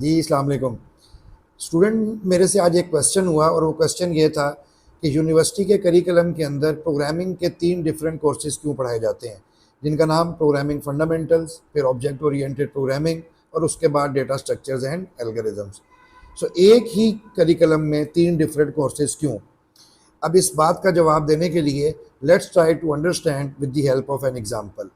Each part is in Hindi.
जी अस्सलाम वालेकुम। स्टूडेंट मेरे से आज एक क्वेश्चन हुआ और वो क्वेश्चन ये था कि यूनिवर्सिटी के करिकुलम के अंदर प्रोग्रामिंग के 3 डिफरेंट कोर्सेज क्यों पढ़ाए जाते हैं, जिनका नाम प्रोग्रामिंग फंडामेंटल्स, फिर ऑब्जेक्ट ओरिएंटेड प्रोग्रामिंग और उसके बाद डेटा स्ट्रक्चर्स एंड एल्गोरिदम्स। सो एक ही करिकुलम में 3 डिफरेंट कोर्सेज क्यों? अब इस बात का जवाब देने के लिए let's try to understand with the help of an example.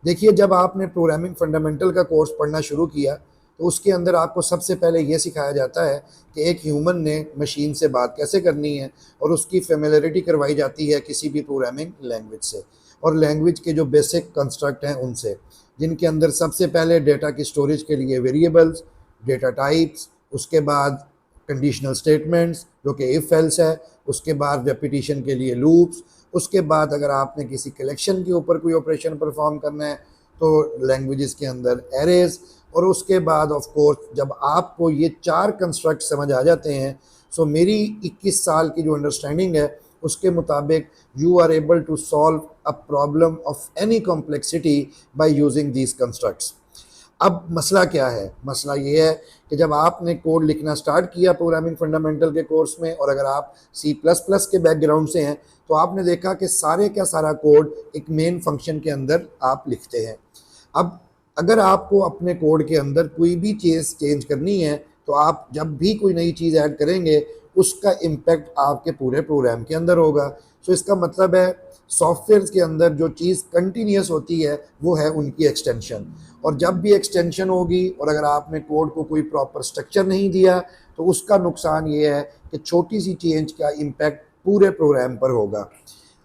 देखिए, जब आपने प्रोग्रामिंग फंडामेंटल का कोर्स पढ़ना शुरू किया तो उसके अंदर आपको सबसे पहले ये सिखाया जाता है कि एक ह्यूमन ने मशीन से बात कैसे करनी है और उसकी फेमिलरिटी करवाई जाती है किसी भी प्रोग्रामिंग लैंग्वेज से और लैंग्वेज के जो बेसिक कंस्ट्रक्ट हैं उनसे, जिनके अंदर सबसे पहले डेटा की स्टोरेज के लिए वेरिएबल्स, डेटा टाइप्स, उसके बाद कंडीशनल स्टेटमेंट्स जो कि इफ एल्स है, उसके बाद रेपिटिशन के लिए लूप्स, उसके बाद अगर आपने किसी कलेक्शन के ऊपर कोई ऑपरेशन परफॉर्म करना है तो लैंग्वेजेस के अंदर एरेज, और उसके बाद ऑफ कोर्स जब आपको ये 4 कंस्ट्रक्ट समझ आ जाते हैं, सो मेरी 21 साल की जो अंडरस्टैंडिंग है उसके मुताबिक you are able to solve a problem of any complexity by using these constructs. अब मसला क्या है? मसला ये है कि जब आपने कोड लिखना स्टार्ट किया प्रोग्रामिंग फंडामेंटल के कोर्स में, और अगर आप सी प्लस प्लस के बैकग्राउंड से हैं तो आपने देखा कि सारे का सारा कोड एक मेन फंक्शन के अंदर आप लिखते हैं। अब अगर आपको अपने कोड के अंदर कोई भी चीज़ चेंज करनी है तो आप जब भी कोई नई चीज़ ऐड करेंगे उसका इम्पैक्ट आपके पूरे प्रोग्राम के अंदर होगा। सो इसका मतलब है सॉफ्टवेयर के अंदर जो चीज़ कंटिन्यूस होती है वो है उनकी एक्सटेंशन, और जब भी एक्सटेंशन होगी और अगर आपने कोड को कोई प्रॉपर स्ट्रक्चर नहीं दिया तो उसका नुकसान ये है कि छोटी सी चेंज का इम्पैक्ट पूरे प्रोग्राम पर होगा।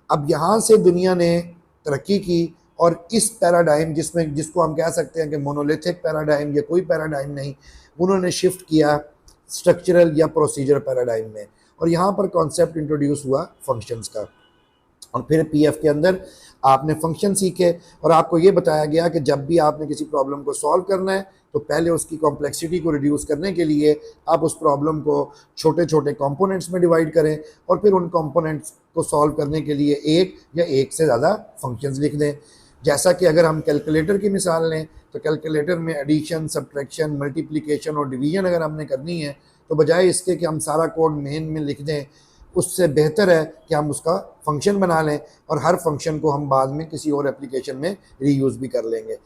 अब यहाँ से दुनिया ने तरक्की की और इस पैराडाइम जिसको हम कह सकते हैं कि मोनोलिथिक पैराडाइम या कोई पैराडाइम नहीं, उन्होंने शिफ्ट किया स्ट्रक्चरल या प्रोसीजर पैराडाइम में, और यहाँ पर कॉन्सेप्ट इंट्रोड्यूस हुआ फंक्शंस का। और फिर पीएफ के अंदर आपने फंक्शन सीखे और आपको ये बताया गया कि जब भी आपने किसी प्रॉब्लम को सॉल्व करना है तो पहले उसकी कॉम्प्लेक्सिटी को रिड्यूस करने के लिए आप उस प्रॉब्लम को छोटे छोटे कंपोनेंट्स में डिवाइड करें और फिर उन कंपोनेंट्स को सॉल्व करने के लिए एक या एक से ज़्यादा फंक्शंस लिख दें। जैसा कि अगर हम कैलकुलेटर की मिसाल लें तो कैलकुलेटर में एडिशन, सब्ट्रैक्शन, मल्टीप्लिकेशन और डिवीजन अगर हमने करनी है तो बजाय इसके कि हम सारा कोड मेन में लिख दें, उससे बेहतर है कि हम उसका फंक्शन बना लें और हर फंक्शन को हम बाद में किसी और एप्लीकेशन में रीयूज़ भी कर लेंगे।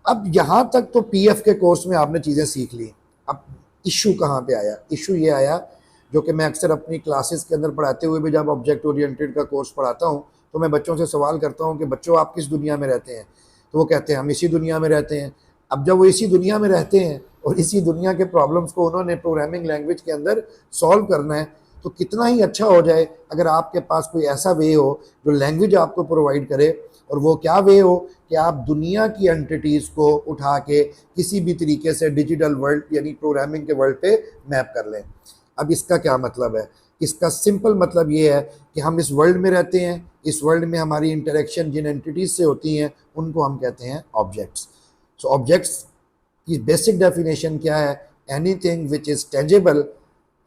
अब यहाँ तक तो पीएफ के कोर्स में आपने चीज़ें सीख ली। अब इशू कहाँ पे आया? इशू ये आया जो कि मैं अक्सर अपनी क्लासेस के अंदर पढ़ाते हुए भी जब ऑब्जेक्ट ओरिएंटेड का कोर्स पढ़ाता हूँ तो मैं बच्चों से सवाल करता हूँ कि बच्चों आप किस दुनिया में रहते हैं? तो वो कहते हैं हम इसी दुनिया में रहते हैं। अब जब वो इसी दुनिया में रहते हैं और इसी दुनिया के प्रॉब्लम्स को उन्होंने प्रोग्रामिंग लैंग्वेज के अंदर सॉल्व करना है, तो कितना ही अच्छा हो जाए अगर आपके पास कोई ऐसा वे हो जो लैंग्वेज आपको प्रोवाइड करे, और वो क्या वे हो कि आप दुनिया की एंटिटीज़ को उठा के किसी भी तरीके से डिजिटल वर्ल्ड यानी प्रोग्रामिंग के वर्ल्ड पे मैप कर लें। अब इसका क्या मतलब है? इसका सिंपल मतलब ये है कि हम इस वर्ल्ड में रहते हैं, इस वर्ल्ड में हमारी इंटरेक्शन जिन एंटिटीज़ से होती हैं उनको हम कहते हैं ऑब्जेक्ट्स। सो ऑब्जेक्ट्स की बेसिक डेफिनेशन क्या है? एनीथिंग विच इज़ टेंजेबल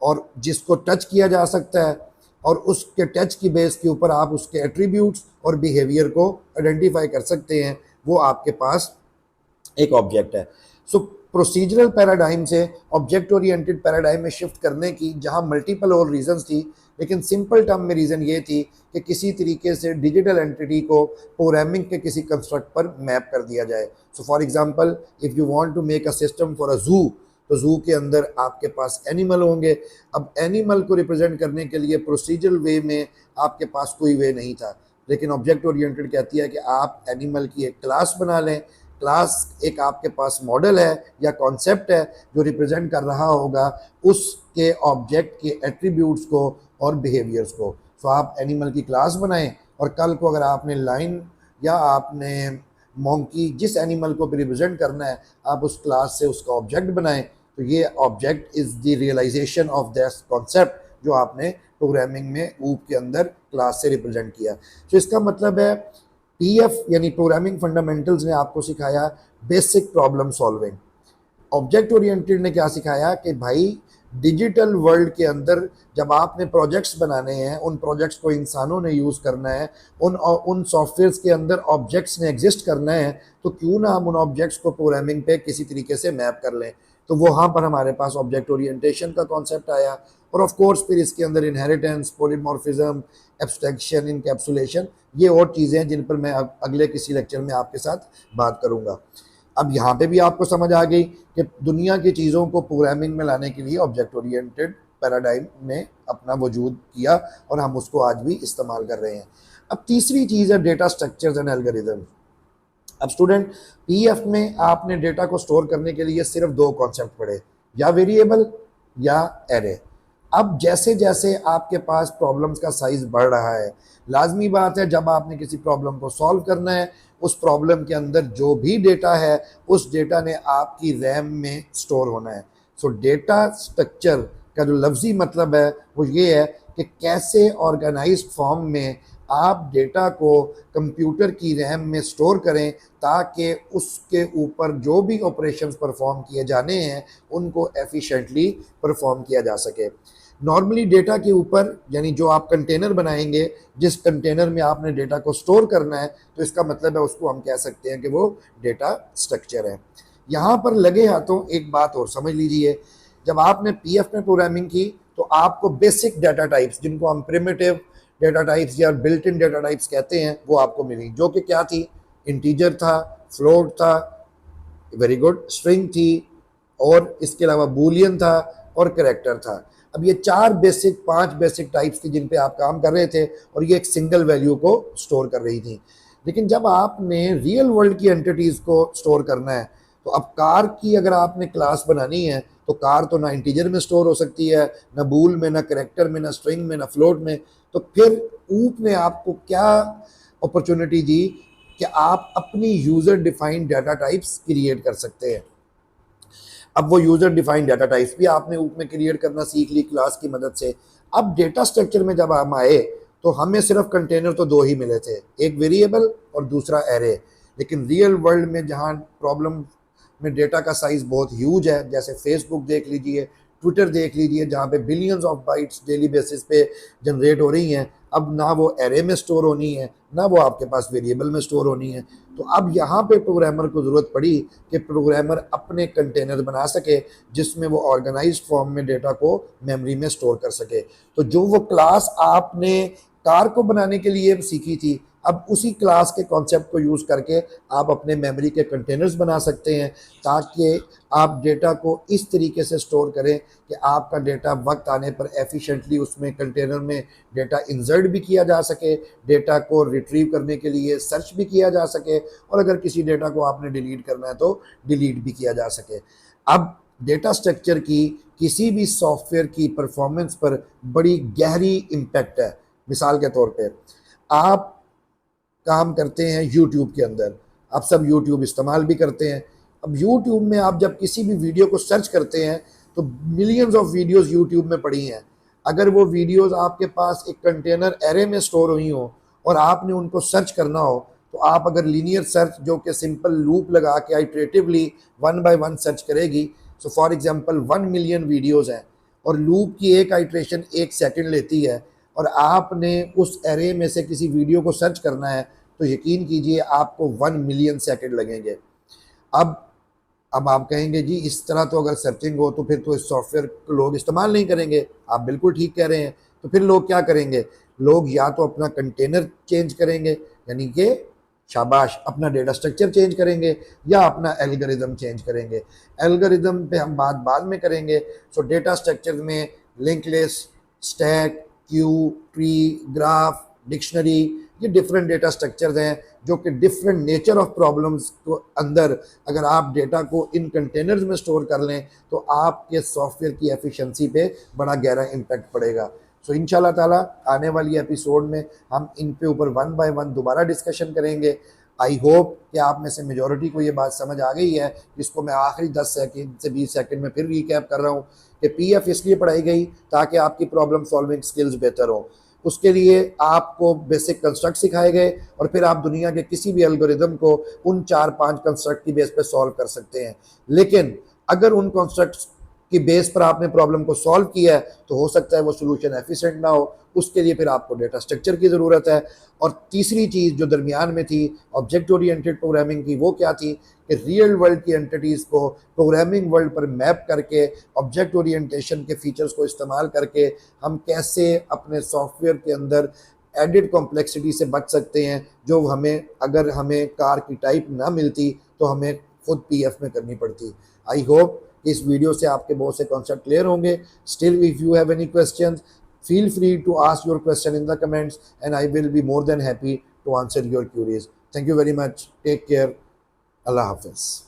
और जिसको टच किया जा सकता है, और उसके टच की बेस के ऊपर आप उसके एट्रीब्यूट्स और बिहेवियर को आइडेंटिफाई कर सकते हैं, वो आपके पास एक ऑब्जेक्ट है। सो प्रोसीजरल पैराडाइम से ऑब्जेक्ट ओरिएंटेड पैराडाइम में शिफ्ट करने की जहां मल्टीपल और रीजंस थी, लेकिन सिंपल टर्म में रीज़न ये थी कि किसी तरीके से डिजिटल एंटिटी को प्रोग्रामिंग के किसी कंस्ट्रक्ट पर मैप कर दिया जाए। So for example if you want to make a system for a zoo, तो जू के अंदर आपके पास एनिमल होंगे। अब एनिमल को रिप्रेजेंट करने के लिए प्रोसीजरल वे में आपके पास कोई वे नहीं था, लेकिन ऑब्जेक्ट ओरिएंटेड कहती है कि आप एनिमल की एक क्लास बना लें। क्लास एक आपके पास मॉडल है या कॉन्सेप्ट है जो रिप्रेजेंट कर रहा होगा उसके ऑब्जेक्ट के एट्रीब्यूट्स को और बिहेवियर्स को। सो आप एनिमल की क्लास बनाएं और कल को अगर आपने लाइन या आपने मोंकी जिस एनिमल को रिप्रेजेंट करना है आप उस क्लास से उसका ऑब्जेक्ट बनाएं, तो ये object is the realisation of that concept जो आपने प्रोग्रामिंग में ऊप के अंदर क्लास से रिप्रेजेंट किया। तो इसका मतलब है पीएफ यानी प्रोग्रामिंग फंडामेंटल्स ने आपको सिखाया basic problem solving. Object oriented ने क्या सिखाया कि भाई डिजिटल वर्ल्ड के अंदर जब आपने प्रोजेक्ट्स बनाने हैं, उन प्रोजेक्ट्स को इंसानों ने यूज़ करना है, उन सॉफ्टवेयर्स के अंदर ऑब्जेक्ट्स ने एग्जिस्ट करना है, तो क्यों ना हम उन ऑब्जेक्ट्स को प्रोग्रामिंग पे किसी तरीके से मैप कर लें। तो वहाँ पर हमारे पास ऑब्जेक्ट ओरिएंटेशन का कॉन्सेप्ट आया, और ऑफ कोर्स फिर इसके अंदर इनहेरिटेंस, पॉलीमॉर्फिज्म, एब्स्ट्रैक्शन, इनकैप्सुलेशन, ये और चीज़ें हैं जिन पर मैं अगले किसी लेक्चर में आपके साथ बात करूँगा। अब यहाँ पे भी आपको समझ आ गई कि दुनिया की चीज़ों को प्रोग्रामिंग में लाने के लिए ऑब्जेक्ट ओरिएंटेड पैराडाइम ने अपना वजूद किया और हम उसको आज भी इस्तेमाल कर रहे हैं। अब तीसरी चीज़ है डेटा स्ट्रक्चर्स एंड एल्गोरिदम। अब स्टूडेंट, पीएफ में आपने डेटा को स्टोर करने के लिए सिर्फ दो कॉन्सेप्ट पढ़े, या वेरिएबल या एरे। अब जैसे जैसे आपके पास प्रॉब्लम्स का साइज बढ़ रहा है, लाजमी बात है जब आपने किसी प्रॉब्लम को सॉल्व करना है, उस प्रॉब्लम के अंदर जो भी डेटा है उस डेटा ने आपकी रैम में स्टोर होना है। सो डेटा स्ट्रक्चर का जो लफ्जी मतलब है वो ये है कि कैसे ऑर्गेनाइज्ड फॉर्म में आप डेटा को कंप्यूटर की रैम में स्टोर करें ताकि उसके ऊपर जो भी ऑपरेशंस परफॉर्म किए जाने हैं उनको एफिशिएंटली परफॉर्म किया जा सके। नॉर्मली डेटा के ऊपर, यानी जो आप कंटेनर बनाएंगे, जिस कंटेनर में आपने डेटा को स्टोर करना है, तो इसका मतलब है उसको हम कह सकते हैं कि वो डेटा स्ट्रक्चर है। यहाँ पर लगे हाथों एक बात और समझ लीजिए, जब आपने पीएफ में प्रोग्रामिंग की तो आपको बेसिक डाटा टाइप्स, जिनको हम प्रिमिटिव डेटा टाइप्स या बिल्ट इन डेटा टाइप्स कहते हैं, वो आपको मिली, जो कि क्या थी? इंटीजर था, फ्लोट था, वेरी गुड, स्ट्रिंग थी, और इसके अलावा बूलियन था और करेक्टर था। अब ये पांच बेसिक टाइप्स थी जिन पे आप काम कर रहे थे, और ये एक सिंगल वैल्यू को स्टोर कर रही थी। लेकिन जब आपने रियल वर्ल्ड की एंटिटीज़ को स्टोर करना है, तो अब कार की अगर आपने क्लास बनानी है तो कार तो ना इंटीजर में स्टोर हो सकती है, ना बूल में, ना करेक्टर में, ना स्ट्रिंग में, ना फ्लोट में। तो फिर ऊप ने आपको क्या अपॉर्चुनिटी दी कि आप अपनी user defined data types create कर सकते हैं। अब वो यूज़र डिफाइंड डाटा टाइप्स भी आपने ऊप में क्रिएट करना सीख ली क्लास की मदद से। अब डेटा स्ट्रक्चर में जब हम आए तो हमें सिर्फ कंटेनर तो दो ही मिले थे, एक वेरिएबल और दूसरा एरे। लेकिन रियल वर्ल्ड में जहाँ प्रॉब्लम में डेटा का साइज़ बहुत ह्यूज है, जैसे फेसबुक देख लीजिए, ट्विटर देख लीजिए, जहाँ पे billions of bytes daily basis पे जनरेट हो रही हैं, अब ना वो एरे में स्टोर होनी है, ना वो आपके पास वेरिएबल में स्टोर होनी है। तो अब यहाँ पे प्रोग्रामर को ज़रूरत पड़ी कि प्रोग्रामर अपने कंटेनर बना सके जिसमें वो ऑर्गेनाइज्ड फॉर्म में डेटा को मेमोरी में स्टोर कर सके। तो जो वो क्लास आपने कार को बनाने के लिए सीखी थी, अब उसी क्लास के कॉन्सेप्ट को यूज़ करके आप अपने मेमोरी के कंटेनर्स बना सकते हैं, ताकि आप डेटा को इस तरीके से स्टोर करें कि आपका डेटा वक्त आने पर एफिशिएंटली उसमें कंटेनर में डेटा इंसर्ट भी किया जा सके, डेटा को रिट्रीव करने के लिए सर्च भी किया जा सके, और अगर किसी डेटा को आपने डिलीट करना है तो डिलीट भी किया जा सके। अब डेटा स्ट्रक्चर की किसी भी सॉफ्टवेयर की परफॉर्मेंस पर बड़ी गहरी इम्पैक्ट है। मिसाल के तौर पे आप काम करते हैं यूट्यूब के अंदर, आप सब यूट्यूब इस्तेमाल भी करते हैं। अब यूट्यूब में आप जब किसी भी वीडियो को सर्च करते हैं तो मिलियंस ऑफ वीडियोस यूट्यूब में पड़ी हैं। अगर वो वीडियोस आपके पास एक कंटेनर एरे में स्टोर हुई हो और आपने उनको सर्च करना हो, तो आप अगर लीनियर सर्च, जो कि सिंपल लूप लगा के आइट्रेटिवली वन बाय वन सर्च करेगी, सो फॉर एग्जांपल 1 मिलियन वीडियोस हैं और लूप की एक आइट्रेशन 1 सेकंड लेती है, और आपने उस एरे में से किसी वीडियो को सर्च करना है, तो यकीन कीजिए आपको 1 मिलियन सेकंड लगेंगे। अब आप कहेंगे जी इस तरह तो अगर सर्चिंग हो तो फिर तो इस सॉफ्टवेयर को लोग इस्तेमाल नहीं करेंगे। आप बिल्कुल ठीक कह रहे हैं। तो फिर लोग क्या करेंगे? लोग या तो अपना कंटेनर चेंज करेंगे, यानी कि शाबाश, अपना डेटा स्ट्रक्चर चेंज करेंगे, या अपना एल्गोरिदम चेंज करेंगे। एल्गोरिदम पे हम बात बाद में करेंगे। सो डेटा स्ट्रक्चर में link list, stack, Q, tree, graph, dictionary, ये डिफरेंट डेटा स्ट्रक्चर्स हैं जो कि डिफरेंट नेचर ऑफ प्रॉब्लम्स को अंदर अगर आप डेटा को इन कंटेनर्स में स्टोर कर लें तो आपके सॉफ्टवेयर की एफिशिएंसी पे बड़ा गहरा इम्पैक्ट पड़ेगा। सो इंशाल्लाह ताला आने वाली एपिसोड में हम इन पे ऊपर वन बाय वन दोबारा डिस्कशन करेंगे। आई होप कि आप में से मेजॉरिटी को ये बात समझ आ गई है, जिसको मैं आखिरी 10 सेकंड से 20 सेकंड में फिर रिकैप कर रहा हूँ कि पीएफ इसलिए पढ़ाई गई ताकि आपकी प्रॉब्लम सॉल्विंग स्किल्स बेहतर हो। उसके लिए आपको बेसिक कंस्ट्रक्ट सिखाए गए और फिर आप दुनिया के किसी भी एल्गोरिदम को उन 4-5 कंस्ट्रक्ट की बेस पे सॉल्व कर सकते हैं। लेकिन अगर उन कंस्ट्रक्ट्स कि बेस पर आपने प्रॉब्लम को सॉल्व किया है, तो हो सकता है वो सोल्यूशन एफिशिएंट ना हो, उसके लिए फिर आपको डेटा स्ट्रक्चर की ज़रूरत है। और तीसरी चीज़ जो दरमियान में थी ऑब्जेक्ट ओरिएंटेड प्रोग्रामिंग की, वो क्या थी कि रियल वर्ल्ड की एंटिटीज़ को प्रोग्रामिंग वर्ल्ड पर मैप करके ऑब्जेक्ट ओरिएंटेशन के फीचर्स को इस्तेमाल करके हम कैसे अपने सॉफ्टवेयर के अंदर एडिड कॉम्प्लेक्सिटी से बच सकते हैं, जो हमें अगर हमें कार की टाइप ना मिलती तो हमें खुद पीएफ में करनी पड़ती। आई होप इस वीडियो से आपके बहुत से कॉन्सेप्ट क्लियर होंगे। Still if you have any questions, feel free to ask your question in the comments and I will be more than happy to answer your queries. Thank you very much. Take care. Allah Hafiz.